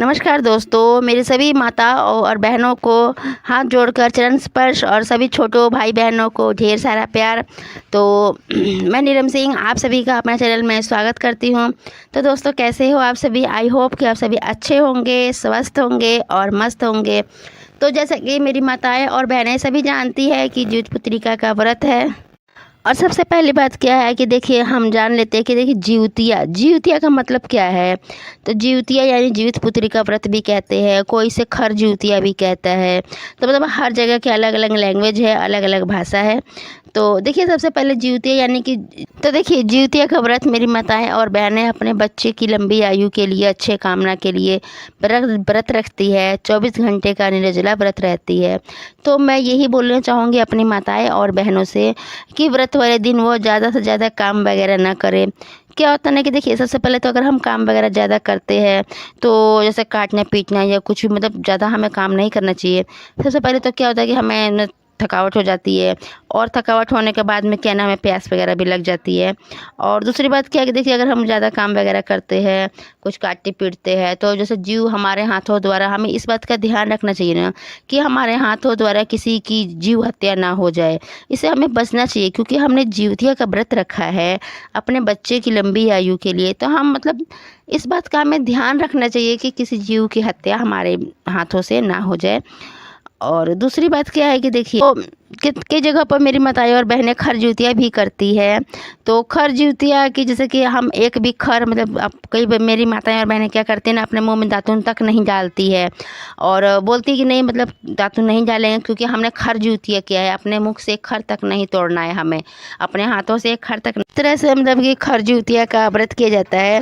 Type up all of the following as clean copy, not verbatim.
नमस्कार दोस्तों, मेरे सभी माता और बहनों को हाथ जोड़कर चरण स्पर्श और सभी छोटों भाई बहनों को ढेर सारा प्यार। तो मैं नीलम सिंह आप सभी का अपना चैनल में स्वागत करती हूं। तो दोस्तों, कैसे हो आप सभी? आई होप कि आप सभी अच्छे होंगे, स्वस्थ होंगे और मस्त होंगे। तो जैसा कि मेरी माताएं और बहनें सभी जानती है कि जीवित पुत्रिका का व्रत है। और सबसे पहली बात क्या है कि देखिए, हम जान लेते हैं कि देखिए जीवतिया का मतलब क्या है। तो जीवतिया यानी जीवित पुत्री का व्रत भी कहते हैं, कोई इसे खर जीवतिया भी कहता है। तो मतलब हर जगह के अलग अलग लैंग्वेज है, अलग अलग भाषा है। तो देखिए, सबसे पहले जीवतिया यानी कि तो देखिए, जीवतिया का व्रत मेरी माताएं और बहनें अपने बच्चे की लंबी आयु के लिए, अच्छे कामना के लिए व्रत रखती है। 24 घंटे का निर्जला व्रत रहती है। तो मैं यही बोलना चाहूँगी अपनी माताएं और बहनों से कि व्रत वाले दिन वो ज़्यादा से ज़्यादा काम वगैरह ना करें। क्या होता है ना कि देखिए, सबसे पहले तो अगर हम काम वगैरह ज़्यादा करते हैं तो जैसे काटना पीटना या कुछ भी, मतलब ज़्यादा हमें काम नहीं करना चाहिए। सबसे पहले तो क्या होता है कि हमें थकावट हो जाती है, और थकावट होने के बाद में क्या नाम है, प्यास वगैरह भी लग जाती है। और दूसरी बात क्या है कि देखिए, अगर हम ज़्यादा काम वगैरह करते हैं, कुछ काटते पीटते हैं, तो जैसे जीव हमारे हाथों द्वारा, हमें इस बात का ध्यान रखना चाहिए ना कि हमारे हाथों द्वारा किसी की जीव हत्या ना हो जाए। इससे हमें बचना चाहिए, क्योंकि हमने जीवतिया का व्रत रखा है अपने बच्चे की लंबी आयु के लिए। तो हम मतलब इस बात का हमें ध्यान रखना चाहिए कि किसी जीव की हत्या हमारे हाथों से ना हो जाए। और दूसरी बात क्या है कि देखिए, कई जगह पर मेरी माताएं और बहनें खर ज्योतियाँ भी करती है। तो खर ज्योतियाँ की जैसे कि हम एक भी खर, मतलब अब कई बार मेरी माताएं और बहनें क्या करती हैं ना, अपने मुंह में दातुन तक नहीं डालती है और बोलती है कि नहीं, मतलब दातुन नहीं डालेंगे क्योंकि हमने खर ज्योतियाँ किया है, अपने मुख से एक खर तक नहीं तोड़ना है, हमें अपने हाथों से एक खर तक। इस तरह से मतलब कि खर ज्योतियाँ का व्रत किया जाता है।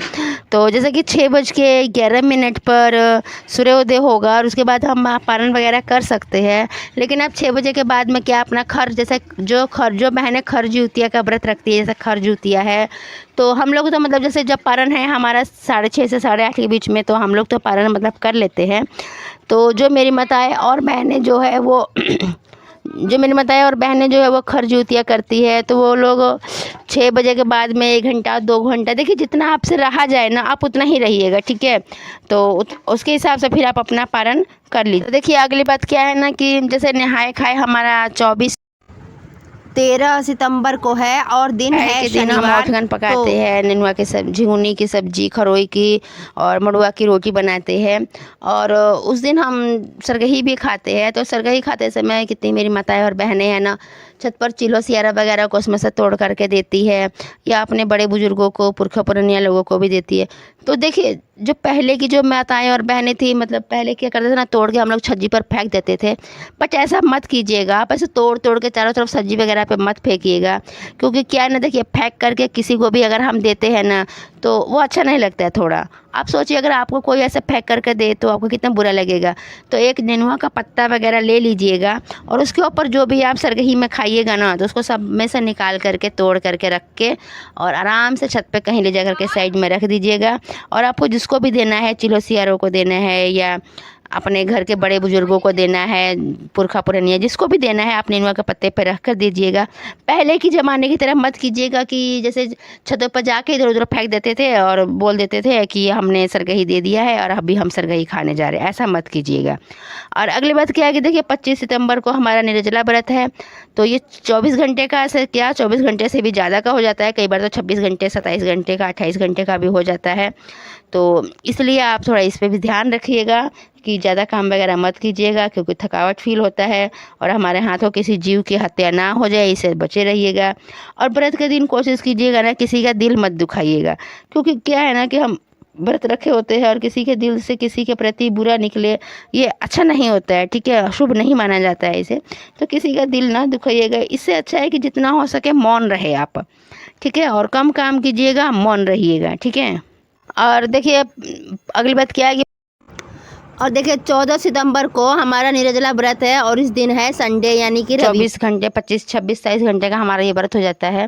तो जैसे कि 6:11 पर सूर्योदय होगा और उसके बाद हम पारण वगैरह कर सकते हैं। लेकिन अब 6 बजे के बाद में क्या अपना खर, जैसे जो बहनें खर ज्योतिया का व्रत रखती है, जैसे खर ज्योतिया है, तो हम लोग तो मतलब जैसे जब पारण है हमारा 6:30 से 8:30 के बीच में, तो हम लोग तो पारण मतलब कर लेते हैं। तो जो मेरी माताएं और बहनें जो है वो खर ज्योतिया करती है, तो वो लोग 6 बजे के बाद में 1 घंटा 2 घंटा, देखिए जितना आपसे रहा जाए ना, आप उतना ही रहिएगा, ठीक है। तो उसके हिसाब से फिर आप अपना पारण कर लीजिए। तो देखिए, अगली बात क्या है ना कि जैसे नहाए खाए हमारा 13 सितंबर को है और दिन है शनिवार। हम पकाते हैं नेनुआ की सब्जी, झिंगुनी की सब्जी, खरोई की और मड़ुआ की रोटी बनाते हैं। और उस दिन हम सरगही भी खाते हैं। तो सरगही खाते समय कितनी मेरी माताएं और बहनें हैं ना, छत पर चिलो सियारा वगैरह को उसमें से तोड़ करके देती है, या अपने बड़े बुजुर्गों को, पुरखा पुरनिया लोगों को भी देती है। तो देखिए, जो पहले की जो माताएं और बहनें थी, मतलब पहले क्या करते थे ना, तोड़ के हम लोग छज्जी पर फेंक देते थे। बट ऐसा मत कीजिएगा, आप ऐसे तोड़ तोड़ के चारों तरफ सब्जी वगैरह पे मत फेंकिएगा। क्योंकि क्या है ना, देखिए, फेंक करके किसी को भी अगर हम देते हैं ना, तो वो अच्छा नहीं लगता है थोड़ा। आप सोचिए, अगर आपको कोई ऐसे फेंक करके दे तो आपको कितना बुरा लगेगा। तो एक नेनुआ का पत्ता वगैरह ले लीजिएगा और उसके ऊपर जो भी आप सरगही में खाइएगा ना, तो उसको सब में से निकाल करके, तोड़ करके रख के, और आराम से छत पे कहीं ले जा करके साइड में रख दीजिएगा। और आपको जिसको भी देना है, चिलोसियारों को देना है या अपने घर के बड़े बुजुर्गों को देना है, पुरखा पुरनिया जिसको भी देना है, आप नेनुआ के पत्ते पर रख कर दीजिएगा। पहले की ज़माने की तरह मत कीजिएगा कि जैसे छतों पर जाके इधर उधर फेंक देते थे और बोल देते थे कि हमने सरगही दे दिया है और अभी हम सरगही खाने जा रहे हैं। ऐसा मत कीजिएगा। और अगली बात क्या है कि देखिए, 25 सितंबर को हमारा निर्जला व्रत है। तो ये 24 घंटे का, ऐसे क्या 24 घंटे से भी ज़्यादा का हो जाता है, कई बार तो 26 घंटे, 27 घंटे का, 28 घंटे का भी हो जाता है। तो इसलिए आप थोड़ा इस पे भी ध्यान रखिएगा कि ज़्यादा काम वगैरह मत कीजिएगा, क्योंकि थकावट फील होता है और हमारे हाथों किसी जीव की हत्या ना हो जाए, इससे बचे रहिएगा। और व्रत के दिन कोशिश कीजिएगा ना, किसी का दिल मत दुखाइएगा। क्योंकि क्या है ना कि हम व्रत रखे होते हैं और किसी के दिल से किसी के प्रति बुरा निकले, ये अच्छा नहीं होता है, ठीक है, शुभ नहीं माना जाता है इसे। तो किसी का दिल ना दुखाइएगा। इससे अच्छा है कि जितना हो सके मौन रहे आप, ठीक है, और कम काम कीजिएगा, मौन रहिएगा, ठीक है। और देखिए, अगली बात क्या है कि और देखिए 14 सितंबर को हमारा निर्जला व्रत है और इस दिन है संडे, यानी कि 24 घंटे 25 26 27 घंटे का हमारा ये व्रत हो जाता है।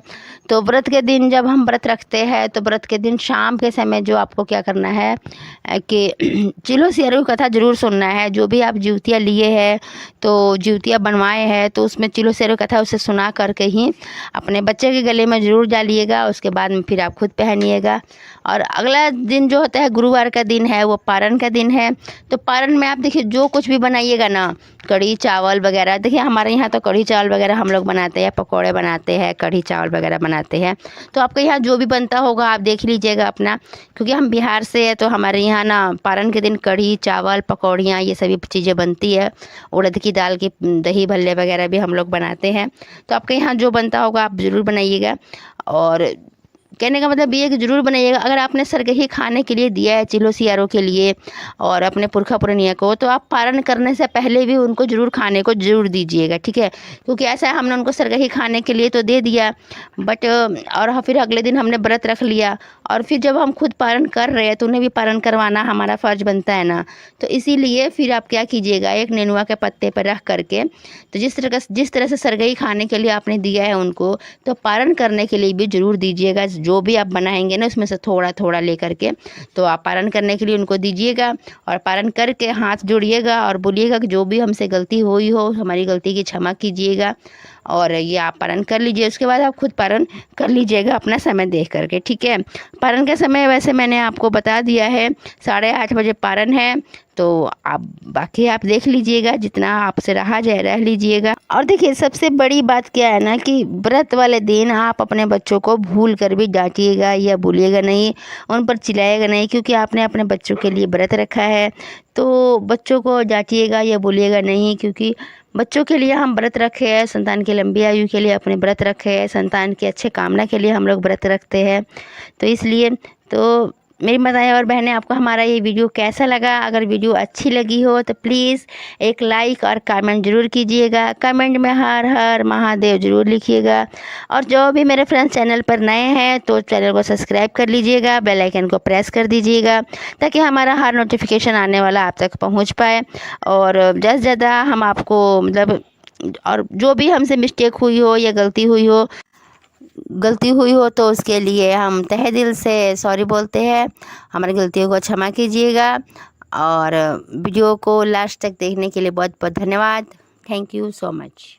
तो व्रत के दिन जब हम व्रत रखते हैं तो व्रत के दिन शाम के समय जो आपको क्या करना है कि चिलो सियारू कथा ज़रूर सुनना है। जो भी आप जीवतियाँ लिए हैं तो जीवतियाँ बनवाए हैं तो उसमें चिलो सियारू कथा उसे सुना करके ही अपने बच्चे के गले में ज़रूर डालिएगा। उसके बाद में फिर आप खुद पहनिएगा। और अगला दिन जो होता है गुरुवार का दिन है, वो पारण का दिन है। तो पारण में आप देखिए जो कुछ भी बनाइएगा ना, कढ़ी चावल वगैरह, देखिए हमारे यहाँ तो कढ़ी चावल वगैरह हम लोग बनाते हैं, पकौड़े बनाते हैं, कढ़ी चावल वगैरह बनाते हैं। तो आपके यहाँ जो भी बनता होगा आप देख लीजिएगा अपना, क्योंकि हम बिहार से है तो हमारे यहाँ ना पारण के दिन कढ़ी चावल पकौड़ियाँ ये सभी चीज़ें बनती है। उड़द की दाल की दही भल्ले वगैरह भी हम लोग बनाते हैं। तो आपके यहाँ जो बनता होगा आप ज़रूर बनाइएगा। और कहने का मतलब ये है कि ज़रूर बनाइएगा। अगर आपने सरगही खाने के लिए दिया है चिलो सियारों के लिए और अपने पुरखा पुरनिया को, तो आप पारण करने से पहले भी उनको ज़रूर खाने को ज़रूर दीजिएगा, ठीक है। क्योंकि ऐसा है हमने उनको सरगही खाने के लिए तो दे दिया, बट और फिर अगले दिन हमने व्रत रख लिया और फिर जब हम खुद पारण कर रहे हैं तो उन्हें भी पारण करवाना हमारा फ़र्ज बनता है ना। तो इसीलिए फिर आप क्या कीजिएगा, एक नेनुआ के पत्ते पर रख करके, तो जिस तरह से सरगही खाने के लिए आपने दिया है उनको, तो पारण करने के लिए भी ज़रूर दीजिएगा। जो भी आप बनाएंगे ना उसमें से थोड़ा थोड़ा ले करके तो आप पारण करने के लिए उनको दीजिएगा। और पारण करके हाथ जोड़िएगा और बोलिएगा कि जो भी हमसे गलती हुई हो हमारी गलती की क्षमा कीजिएगा। और ये आप पारण कर लीजिए। उसके बाद आप खुद पारण कर लीजिएगा अपना समय देख करके, ठीक है। पारण का समय वैसे मैंने आपको बता दिया है, 8:30 बजे पारण है। तो आप बाकी आप देख लीजिएगा, जितना आपसे रहा जाए रह लीजिएगा। और देखिए सबसे बड़ी बात क्या है ना कि व्रत वाले दिन आप अपने बच्चों को भूल कर भी डांटिएगा या बोलिएगा नहीं, उन पर चिल्लाएगा नहीं, क्योंकि आपने अपने बच्चों के लिए व्रत रखा है। तो बच्चों को डांटिएगा या बोलिएगा नहीं, क्योंकि बच्चों के लिए हम व्रत रखे हैं, संतान की लंबी आयु के लिए अपने व्रत रखे हैं, संतान के अच्छे कामना के लिए हम लोग व्रत रखते हैं। तो इसलिए तो मेरी माताएं और बहनें, आपको हमारा ये वीडियो कैसा लगा? अगर वीडियो अच्छी लगी हो तो प्लीज़ एक लाइक और कमेंट ज़रूर कीजिएगा। कमेंट में हर हर महादेव ज़रूर लिखिएगा। और जो भी मेरे फ्रेंड्स चैनल पर नए हैं तो चैनल को सब्सक्राइब कर लीजिएगा, बेल आइकन को प्रेस कर दीजिएगा, ताकि हमारा हर नोटिफिकेशन आने वाला आप तक पहुँच पाए। और ज़्यादा से ज़्यादा हम आपको मतलब, और जो भी हमसे मिस्टेक हुई हो या गलती हुई हो तो उसके लिए हम तहे दिल से सॉरी बोलते हैं। हमारी गलतियों को क्षमा कीजिएगा। और वीडियो को लास्ट तक देखने के लिए बहुत बहुत धन्यवाद। Thank you so much.